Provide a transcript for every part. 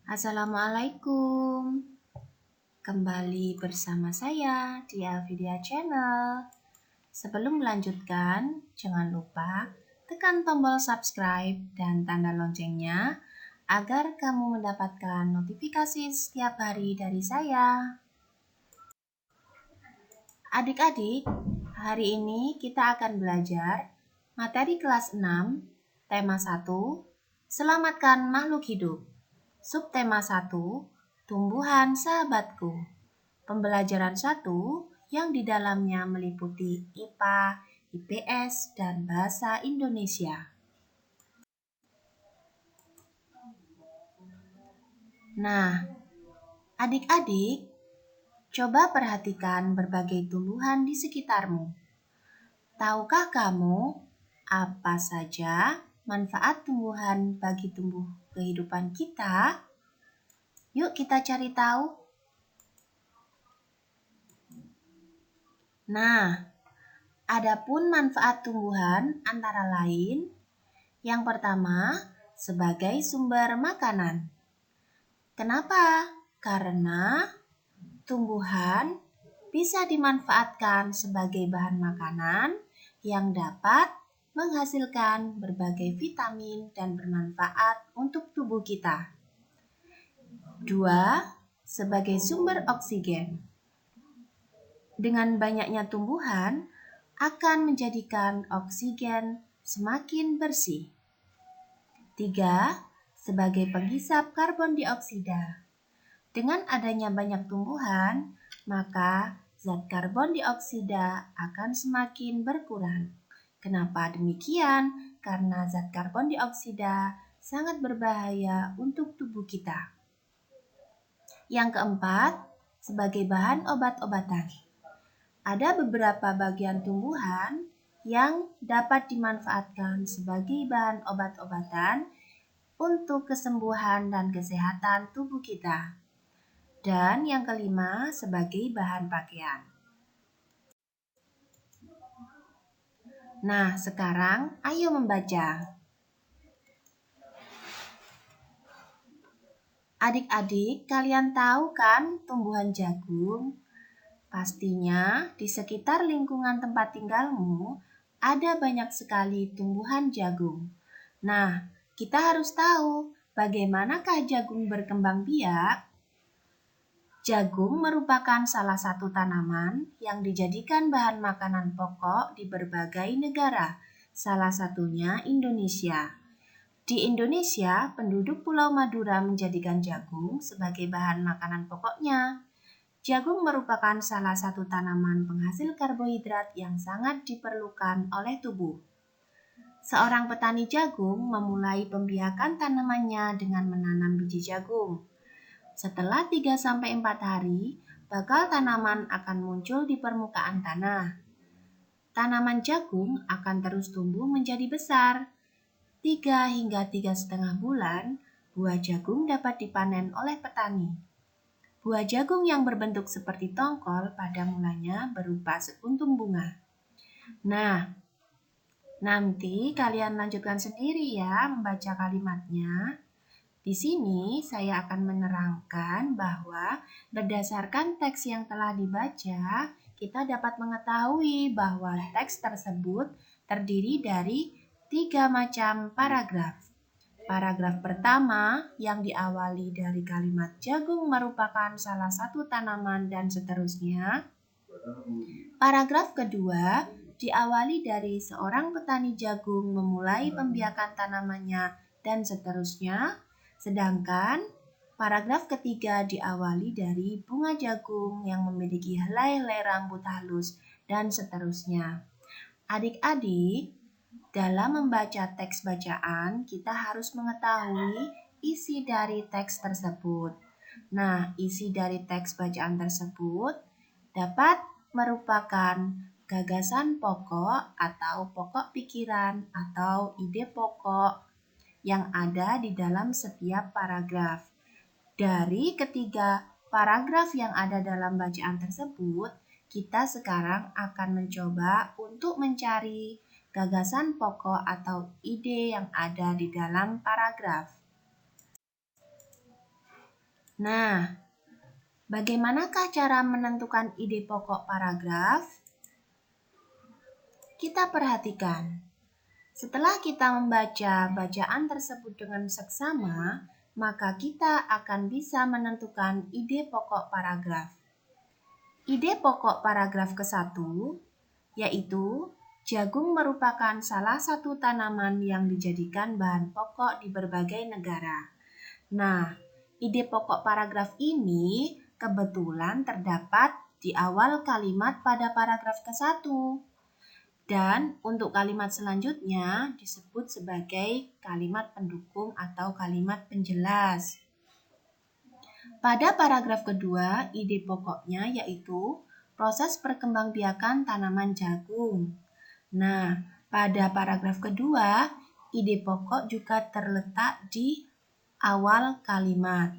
Assalamualaikum. Kembali bersama saya di Alvidia Channel. Sebelum melanjutkan, jangan lupa tekan tombol subscribe dan tanda loncengnya agar kamu mendapatkan notifikasi setiap hari dari saya. Adik-adik, hari ini kita akan belajar materi kelas 6, tema 1, Selamatkan Makhluk Hidup. Subtema 1, Tumbuhan Sahabatku. Pembelajaran 1 yang di dalamnya meliputi IPA, IPS, dan Bahasa Indonesia. Nah, adik-adik, coba perhatikan berbagai tumbuhan di sekitarmu. Tahukah kamu apa saja manfaat tumbuhan bagi tumbuh kehidupan kita? Yuk kita cari tahu. Nah, adapun manfaat tumbuhan antara lain, yang pertama, sebagai sumber makanan. Kenapa? Karena tumbuhan bisa dimanfaatkan sebagai bahan makanan yang dapat menghasilkan berbagai vitamin dan bermanfaat untuk tubuh kita. 2. Sebagai sumber oksigen. Dengan banyaknya tumbuhan akan menjadikan oksigen semakin bersih. 3. Sebagai penghisap karbon dioksida. Dengan adanya banyak tumbuhan, maka zat karbon dioksida akan semakin berkurang. Kenapa demikian? Karena zat karbon dioksida sangat berbahaya untuk tubuh kita. Yang keempat, sebagai bahan obat-obatan. Ada beberapa bagian tumbuhan yang dapat dimanfaatkan sebagai bahan obat-obatan untuk kesembuhan dan kesehatan tubuh kita. Dan yang kelima, sebagai bahan pakaian. Nah, sekarang ayo membaca. Adik-adik, kalian tahu kan tumbuhan jagung? Pastinya di sekitar lingkungan tempat tinggalmu ada banyak sekali tumbuhan jagung. Nah, kita harus tahu bagaimanakah jagung berkembang biak. Jagung merupakan salah satu tanaman yang dijadikan bahan makanan pokok di berbagai negara, salah satunya Indonesia. Di Indonesia, penduduk Pulau Madura menjadikan jagung sebagai bahan makanan pokoknya. Jagung merupakan salah satu tanaman penghasil karbohidrat yang sangat diperlukan oleh tubuh. Seorang petani jagung memulai pembiakan tanamannya dengan menanam biji jagung. Setelah 3-4 hari, bakal tanaman akan muncul di permukaan tanah. Tanaman jagung akan terus tumbuh menjadi besar. 3 hingga 3,5 bulan, buah jagung dapat dipanen oleh petani. Buah jagung yang berbentuk seperti tongkol pada mulanya berupa sekuntum bunga. Nah, nanti kalian lanjutkan sendiri ya membaca kalimatnya. Di sini saya akan menerangkan bahwa berdasarkan teks yang telah dibaca, kita dapat mengetahui bahwa teks tersebut terdiri dari 3 macam paragraf. Paragraf pertama yang diawali dari kalimat jagung merupakan salah satu tanaman dan seterusnya. Paragraf kedua diawali dari seorang petani jagung memulai pembiakan tanamannya dan seterusnya. Sedangkan paragraf ketiga diawali dari bunga jagung yang memiliki helai-helai rambut halus dan seterusnya. Adik-adik, dalam membaca teks bacaan, kita harus mengetahui isi dari teks tersebut. Nah, isi dari teks bacaan tersebut dapat merupakan gagasan pokok atau pokok pikiran atau ide pokok yang ada di dalam setiap paragraf. Dari ketiga paragraf yang ada dalam bacaan tersebut, kita sekarang akan mencoba untuk mencari gagasan pokok atau ide yang ada di dalam paragraf. Nah, bagaimanakah cara menentukan ide pokok paragraf? Kita perhatikan. Setelah kita membaca bacaan tersebut dengan seksama, maka kita akan bisa menentukan ide pokok paragraf. Ide pokok paragraf ke-1 yaitu jagung merupakan salah satu tanaman yang dijadikan bahan pokok di berbagai negara. Nah, ide pokok paragraf ini kebetulan terdapat di awal kalimat pada paragraf ke-1. Dan untuk kalimat selanjutnya disebut sebagai kalimat pendukung atau kalimat penjelas. Pada paragraf kedua, ide pokoknya yaitu proses perkembangbiakan tanaman jagung. Nah, pada paragraf kedua, ide pokok juga terletak di awal kalimat.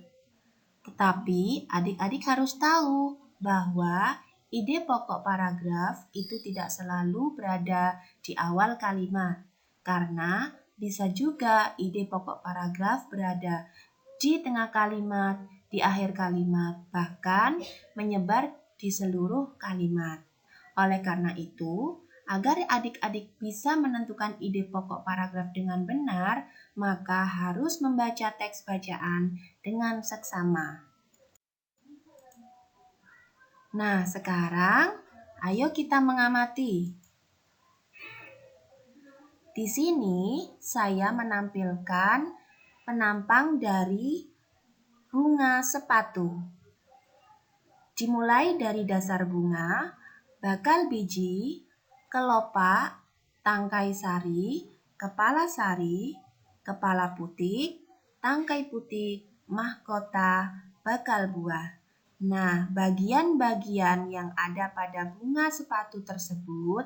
Tetapi adik-adik harus tahu bahwa ide pokok paragraf itu tidak selalu berada di awal kalimat, karena bisa juga ide pokok paragraf berada di tengah kalimat, di akhir kalimat, bahkan menyebar di seluruh kalimat. Oleh karena itu, agar adik-adik bisa menentukan ide pokok paragraf dengan benar, maka harus membaca teks bacaan dengan seksama. Nah, sekarang ayo kita mengamati. Di sini saya menampilkan penampang dari bunga sepatu. Dimulai dari dasar bunga, bakal biji, kelopak, tangkai sari, kepala putik, tangkai putik, mahkota, bakal buah. Nah, bagian-bagian yang ada pada bunga sepatu tersebut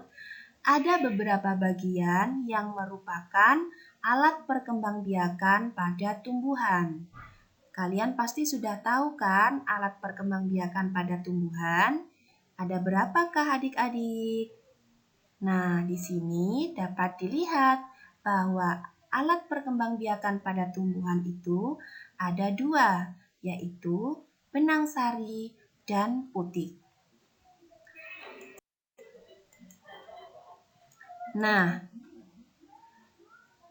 ada beberapa bagian yang merupakan alat perkembangbiakan pada tumbuhan. Kalian pasti sudah tahu kan alat perkembangbiakan pada tumbuhan? Ada berapakah adik-adik? Nah, di sini dapat dilihat bahwa alat perkembangbiakan pada tumbuhan itu ada 2, yaitu benang sari dan putik. Nah,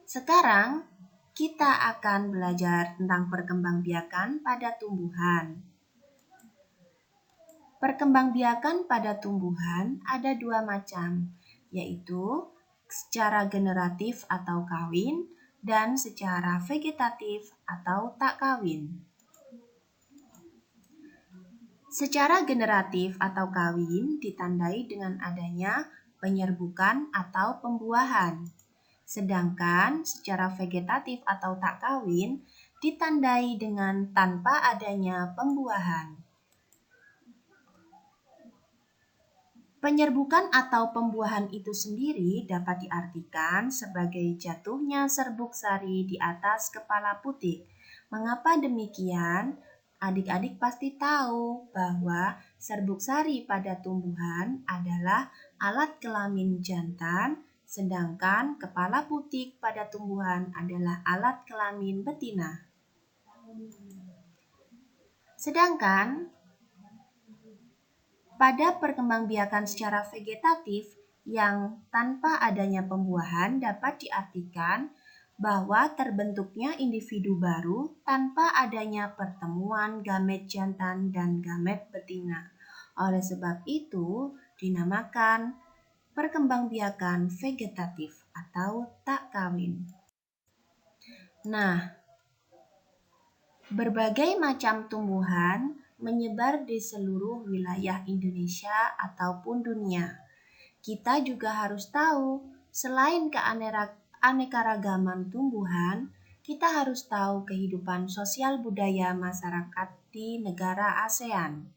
sekarang kita akan belajar tentang perkembangbiakan pada tumbuhan. Perkembangbiakan pada tumbuhan ada 2 macam, yaitu secara generatif atau kawin dan secara vegetatif atau tak kawin. Secara generatif atau kawin ditandai dengan adanya penyerbukan atau pembuahan. Sedangkan secara vegetatif atau tak kawin ditandai dengan tanpa adanya pembuahan. Penyerbukan atau pembuahan itu sendiri dapat diartikan sebagai jatuhnya serbuk sari di atas kepala putik. Mengapa demikian? Adik-adik pasti tahu bahwa serbuk sari pada tumbuhan adalah alat kelamin jantan, sedangkan kepala putik pada tumbuhan adalah alat kelamin betina. Sedangkan pada perkembangbiakan secara vegetatif yang tanpa adanya pembuahan dapat diartikan bahwa terbentuknya individu baru tanpa adanya pertemuan gamet jantan dan gamet betina. Oleh sebab itu, dinamakan perkembangbiakan vegetatif atau tak kawin. Nah, berbagai macam tumbuhan menyebar di seluruh wilayah Indonesia ataupun dunia. Kita juga harus tahu, selain keanekaragaman tumbuhan, kita harus tahu kehidupan sosial budaya masyarakat di negara ASEAN.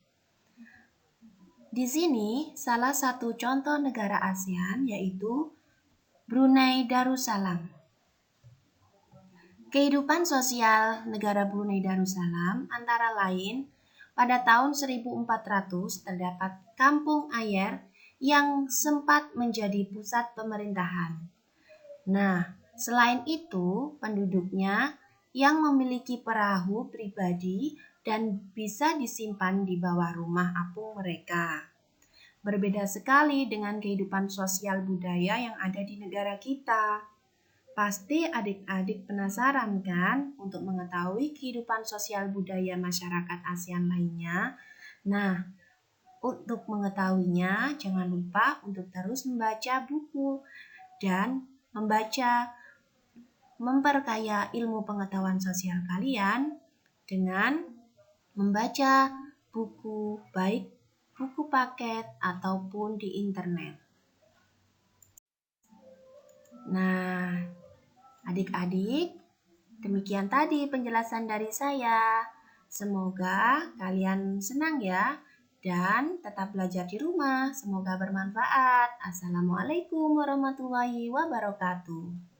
Di sini, salah satu contoh negara ASEAN yaitu Brunei Darussalam. Kehidupan sosial negara Brunei Darussalam antara lain, pada tahun 1400 terdapat kampung Ayer yang sempat menjadi pusat pemerintahan. Nah, selain itu penduduknya yang memiliki perahu pribadi dan bisa disimpan di bawah rumah apung mereka. Berbeda sekali dengan kehidupan sosial budaya yang ada di negara kita. Pasti adik-adik penasaran kan untuk mengetahui kehidupan sosial budaya masyarakat ASEAN lainnya? Nah, untuk mengetahuinya, jangan lupa untuk terus membaca buku dan memperkaya ilmu pengetahuan sosial kalian dengan membaca buku, baik buku paket ataupun di internet. Nah, adik-adik, demikian tadi penjelasan dari saya. Semoga kalian senang ya dan tetap belajar di rumah. Semoga bermanfaat. Assalamualaikum warahmatullahi wabarakatuh.